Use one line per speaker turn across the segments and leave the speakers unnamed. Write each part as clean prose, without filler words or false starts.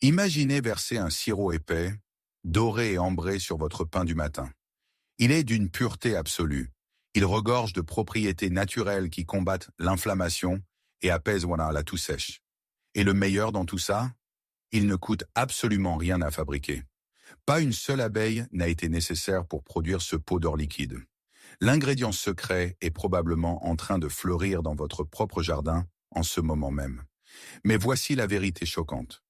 Imaginez verser un sirop épais, doré et ambré sur votre pain du matin. Il est d'une pureté absolue. Il regorge de propriétés naturelles qui combattent l'inflammation et apaisent la toux sèche. Et le meilleur dans tout ça, il ne coûte absolument rien à fabriquer. Pas une seule abeille n'a été nécessaire pour produire ce pot d'or liquide. L'ingrédient secret est probablement en train de fleurir dans votre propre jardin en ce moment même. Mais voici la vérité choquante.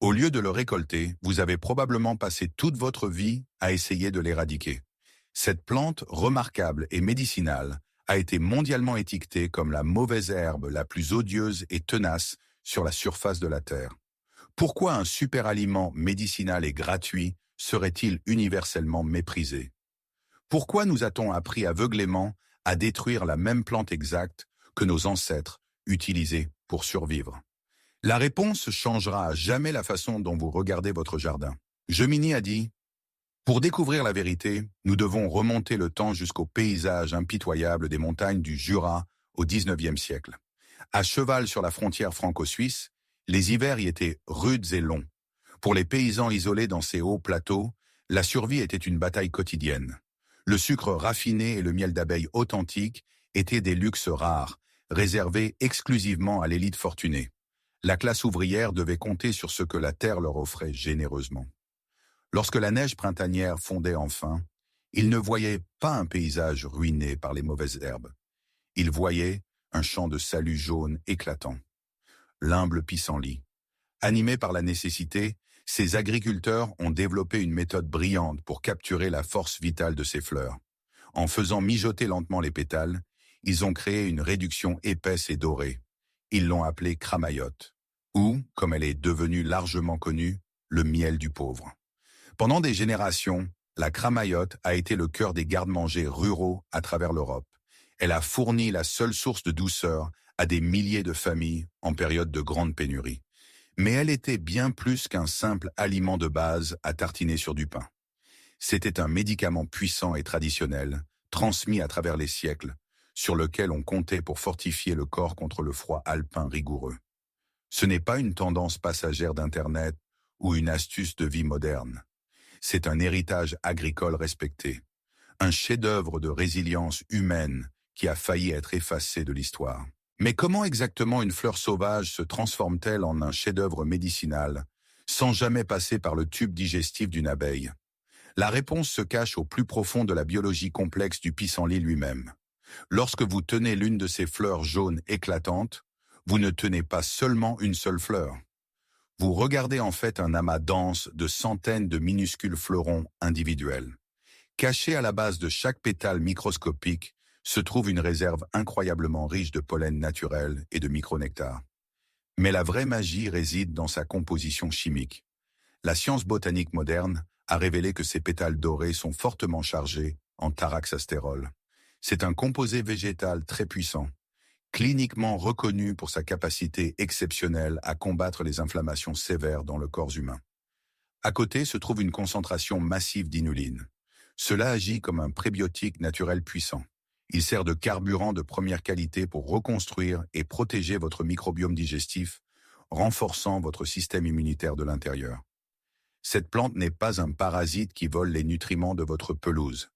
Au lieu de le récolter, vous avez probablement passé toute votre vie à essayer de l'éradiquer. Cette plante remarquable et médicinale a été mondialement étiquetée comme la mauvaise herbe la plus odieuse et tenace sur la surface de la Terre. Pourquoi un super aliment médicinal et gratuit serait-il universellement méprisé? Pourquoi nous a-t-on appris aveuglément à détruire la même plante exacte que nos ancêtres utilisaient pour survivre? La réponse changera à jamais la façon dont vous regardez votre jardin. Gemini a dit: pour découvrir la vérité, nous devons remonter le temps jusqu'au paysage impitoyable des montagnes du Jura au XIXe siècle. À cheval sur la frontière franco-suisse, les hivers y étaient rudes et longs. Pour les paysans isolés dans ces hauts plateaux, la survie était une bataille quotidienne. Le sucre raffiné et le miel d'abeille authentique étaient des luxes rares, réservés exclusivement à l'élite fortunée. La classe ouvrière devait compter sur ce que la terre leur offrait généreusement. Lorsque la neige printanière fondait enfin, ils ne voyaient pas un paysage ruiné par les mauvaises herbes. Ils voyaient un champ de salut jaune éclatant. L'humble pissenlit. Animés par la nécessité, ces agriculteurs ont développé une méthode brillante pour capturer la force vitale de ces fleurs. En faisant mijoter lentement les pétales, ils ont créé une réduction épaisse et dorée. Ils l'ont appelée cramayotte, ou, comme elle est devenue largement connue, le miel du pauvre. Pendant des générations, la cramayotte a été le cœur des garde-manger ruraux à travers l'Europe. Elle a fourni la seule source de douceur à des milliers de familles en période de grande pénurie. Mais elle était bien plus qu'un simple aliment de base à tartiner sur du pain. C'était un médicament puissant et traditionnel, transmis à travers les siècles, sur lequel on comptait pour fortifier le corps contre le froid alpin rigoureux. Ce n'est pas une tendance passagère d'Internet ou une astuce de vie moderne. C'est un héritage agricole respecté, un chef-d'œuvre de résilience humaine qui a failli être effacé de l'histoire. Mais comment exactement une fleur sauvage se transforme-t-elle en un chef-d'œuvre médicinal, sans jamais passer par le tube digestif d'une abeille? La réponse se cache au plus profond de la biologie complexe du pissenlit lui-même. Lorsque vous tenez l'une de ces fleurs jaunes éclatantes, vous ne tenez pas seulement une seule fleur. Vous regardez en fait un amas dense de centaines de minuscules fleurons individuels. Caché à la base de chaque pétale microscopique se trouve une réserve incroyablement riche de pollen naturel et de micronectar. Mais la vraie magie réside dans sa composition chimique. La science botanique moderne a révélé que ces pétales dorés sont fortement chargés en taraxastérol. C'est un composé végétal très puissant, cliniquement reconnu pour sa capacité exceptionnelle à combattre les inflammations sévères dans le corps humain. À côté se trouve une concentration massive d'inuline. Cela agit comme un prébiotique naturel puissant. Il sert de carburant de première qualité pour reconstruire et protéger votre microbiome digestif, renforçant votre système immunitaire de l'intérieur. Cette plante n'est pas un parasite qui vole les nutriments de votre pelouse.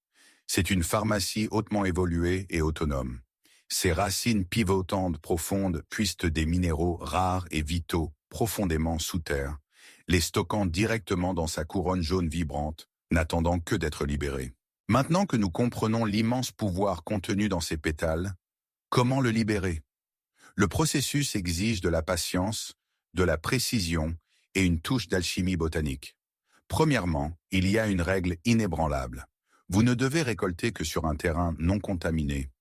C'est une pharmacie hautement évoluée et autonome. Ses racines pivotantes profondes puisent des minéraux rares et vitaux profondément sous terre, les stockant directement dans sa couronne jaune vibrante, n'attendant que d'être libérés. Maintenant que nous comprenons l'immense pouvoir contenu dans ces pétales, comment le libérer? Le processus exige de la patience, de la précision et une touche d'alchimie botanique. Premièrement, il y a une règle inébranlable. Vous ne devez récolter que sur un terrain non contaminé.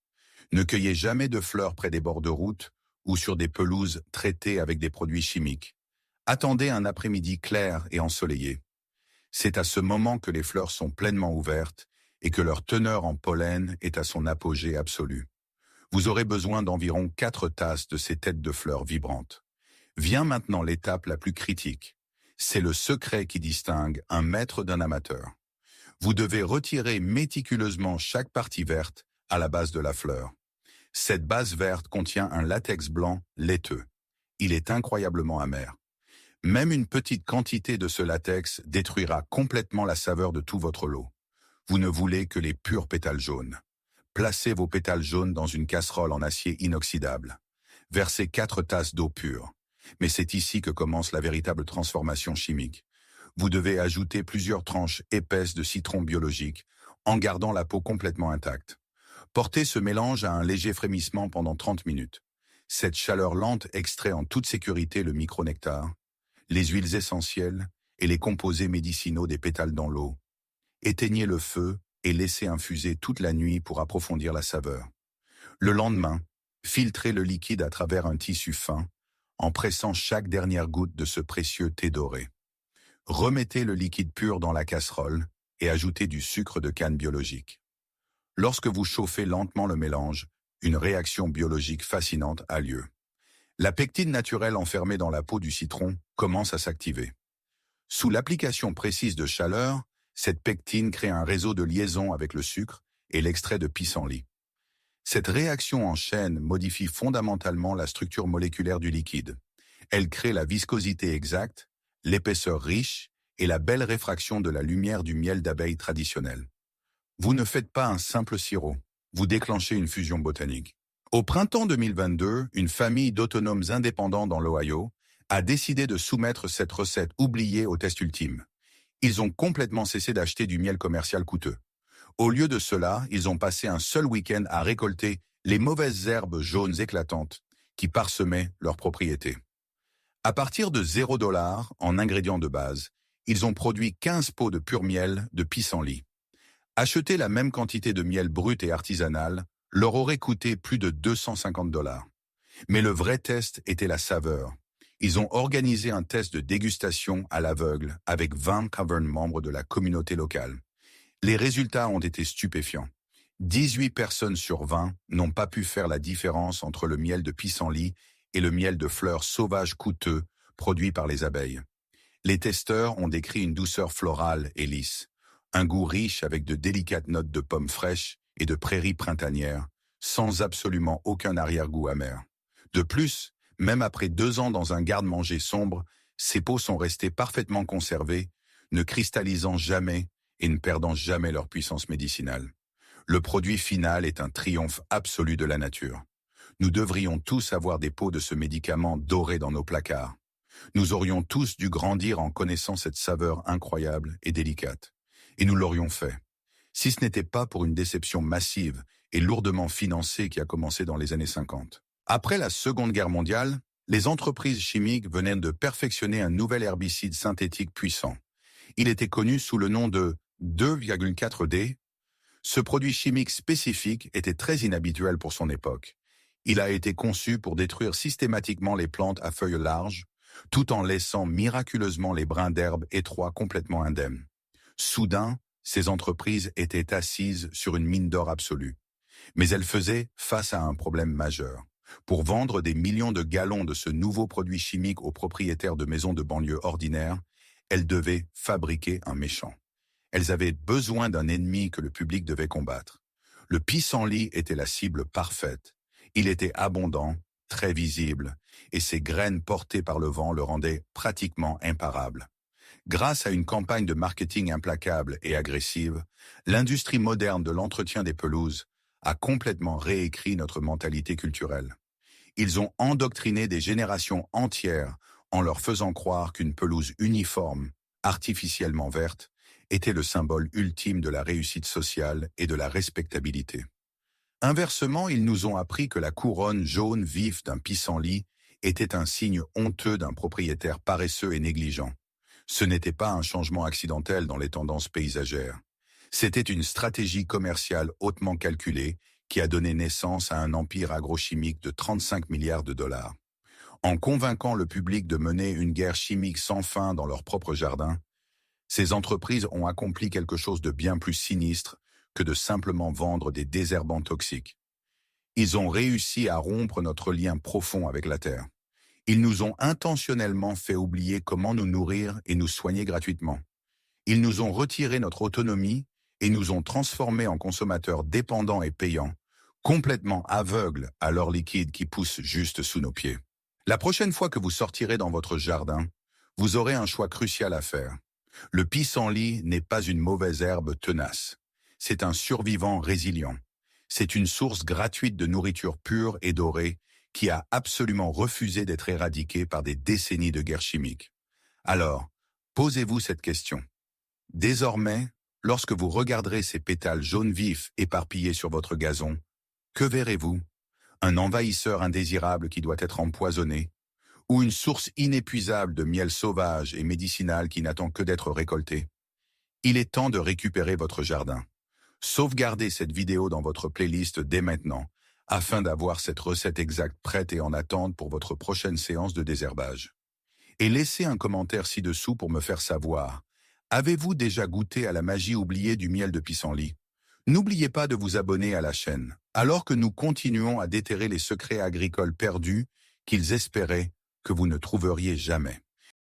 Ne cueillez jamais de fleurs près des bords de route ou sur des pelouses traitées avec des produits chimiques. Attendez un après-midi clair et ensoleillé. C'est à ce moment que les fleurs sont pleinement ouvertes et que leur teneur en pollen est à son apogée absolu. Vous aurez besoin d'environ 4 tasses de ces têtes de fleurs vibrantes. Vient maintenant l'étape la plus critique. C'est le secret qui distingue un maître d'un amateur. Vous devez retirer méticuleusement chaque partie verte à la base de la fleur. Cette base verte contient un latex blanc laiteux. Il est incroyablement amer. Même une petite quantité de ce latex détruira complètement la saveur de tout votre lot. Vous ne voulez que les purs pétales jaunes. Placez vos pétales jaunes dans une casserole en acier inoxydable. Versez 4 tasses d'eau pure. Mais c'est ici que commence la véritable transformation chimique. Vous devez ajouter plusieurs tranches épaisses de citron biologique en gardant la peau complètement intacte. Portez ce mélange à un léger frémissement pendant 30 minutes. Cette chaleur lente extrait en toute sécurité le micronectar, les huiles essentielles et les composés médicinaux des pétales dans l'eau. Éteignez le feu et laissez infuser toute la nuit pour approfondir la saveur. Le lendemain, filtrez le liquide à travers un tissu fin, en pressant chaque dernière goutte de ce précieux thé doré. Remettez le liquide pur dans la casserole et ajoutez du sucre de canne biologique. Lorsque vous chauffez lentement le mélange, une réaction biologique fascinante a lieu. La pectine naturelle enfermée dans la peau du citron commence à s'activer. Sous l'application précise de chaleur, cette pectine crée un réseau de liaison avec le sucre et l'extrait de pissenlit. Cette réaction en chaîne modifie fondamentalement la structure moléculaire du liquide. Elle crée la viscosité exacte, l'épaisseur riche et la belle réfraction de la lumière du miel d'abeille traditionnel. Vous ne faites pas un simple sirop, vous déclenchez une fusion botanique. Au printemps 2022, une famille d'autonomes indépendants dans l'Ohio a décidé de soumettre cette recette oubliée au test ultime. Ils ont complètement cessé d'acheter du miel commercial coûteux. Au lieu de cela, ils ont passé un seul week-end à récolter les mauvaises herbes jaunes éclatantes qui parsemaient leurs propriétés. À partir de $0 en ingrédients de base, ils ont produit 15 pots de pur miel de pissenlit. Acheter la même quantité de miel brut et artisanal leur aurait coûté plus de $250. Mais le vrai test était la saveur. Ils ont organisé un test de dégustation à l'aveugle avec 20 Cavern membres de la communauté locale. Les résultats ont été stupéfiants. 18 personnes sur 20 n'ont pas pu faire la différence entre le miel de pissenlit et le miel de fleurs sauvages coûteux produit par les abeilles. Les testeurs ont décrit une douceur florale et lisse, un goût riche avec de délicates notes de pommes fraîches et de prairies printanières, sans absolument aucun arrière-goût amer. De plus, même après 2 ans dans un garde-manger sombre, ces pots sont restés parfaitement conservés, ne cristallisant jamais et ne perdant jamais leur puissance médicinale. Le produit final est un triomphe absolu de la nature. Nous devrions tous avoir des pots de ce médicament dorés dans nos placards. Nous aurions tous dû grandir en connaissant cette saveur incroyable et délicate. Et nous l'aurions fait. Si ce n'était pas pour une déception massive et lourdement financée qui a commencé dans les années 50. Après la Seconde Guerre mondiale, les entreprises chimiques venaient de perfectionner un nouvel herbicide synthétique puissant. Il était connu sous le nom de 2,4-D. Ce produit chimique spécifique était très inhabituel pour son époque. Il a été conçu pour détruire systématiquement les plantes à feuilles larges, tout en laissant miraculeusement les brins d'herbe étroits complètement indemnes. Soudain, ces entreprises étaient assises sur une mine d'or absolue. Mais elles faisaient face à un problème majeur. Pour vendre des millions de gallons de ce nouveau produit chimique aux propriétaires de maisons de banlieue ordinaires, elles devaient fabriquer un méchant. Elles avaient besoin d'un ennemi que le public devait combattre. Le pissenlit était la cible parfaite. Il était abondant, très visible, et ses graines portées par le vent le rendaient pratiquement imparable. Grâce à une campagne de marketing implacable et agressive, l'industrie moderne de l'entretien des pelouses a complètement réécrit notre mentalité culturelle. Ils ont endoctriné des générations entières en leur faisant croire qu'une pelouse uniforme, artificiellement verte, était le symbole ultime de la réussite sociale et de la respectabilité. Inversement, ils nous ont appris que la couronne jaune vif d'un pissenlit était un signe honteux d'un propriétaire paresseux et négligent. Ce n'était pas un changement accidentel dans les tendances paysagères. C'était une stratégie commerciale hautement calculée qui a donné naissance à un empire agrochimique de 35 milliards de dollars. En convainquant le public de mener une guerre chimique sans fin dans leur propre jardin, ces entreprises ont accompli quelque chose de bien plus sinistre que de simplement vendre des désherbants toxiques. Ils ont réussi à rompre notre lien profond avec la Terre. Ils nous ont intentionnellement fait oublier comment nous nourrir et nous soigner gratuitement. Ils nous ont retiré notre autonomie et nous ont transformés en consommateurs dépendants et payants, complètement aveugles à l'or liquide qui pousse juste sous nos pieds. La prochaine fois que vous sortirez dans votre jardin, Vous aurez un choix crucial à faire. Le pissenlit n'est pas une mauvaise herbe tenace. C'est un survivant résilient. C'est une source gratuite de nourriture pure et dorée qui a absolument refusé d'être éradiquée par des décennies de guerre chimique. Alors, posez-vous cette question. Désormais, lorsque vous regarderez ces pétales jaunes vifs éparpillés sur votre gazon, que verrez-vous? Un envahisseur indésirable qui doit être empoisonné? Ou une source inépuisable de miel sauvage et médicinal qui n'attend que d'être récolté? Il est temps de récupérer votre jardin. Sauvegardez cette vidéo dans votre playlist dès maintenant, afin d'avoir cette recette exacte prête et en attente pour votre prochaine séance de désherbage. Et laissez un commentaire ci-dessous pour me faire savoir. Avez-vous déjà goûté à la magie oubliée du miel de pissenlit? N'oubliez pas de vous abonner à la chaîne, alors que nous continuons à déterrer les secrets agricoles perdus qu'ils espéraient que vous ne trouveriez jamais.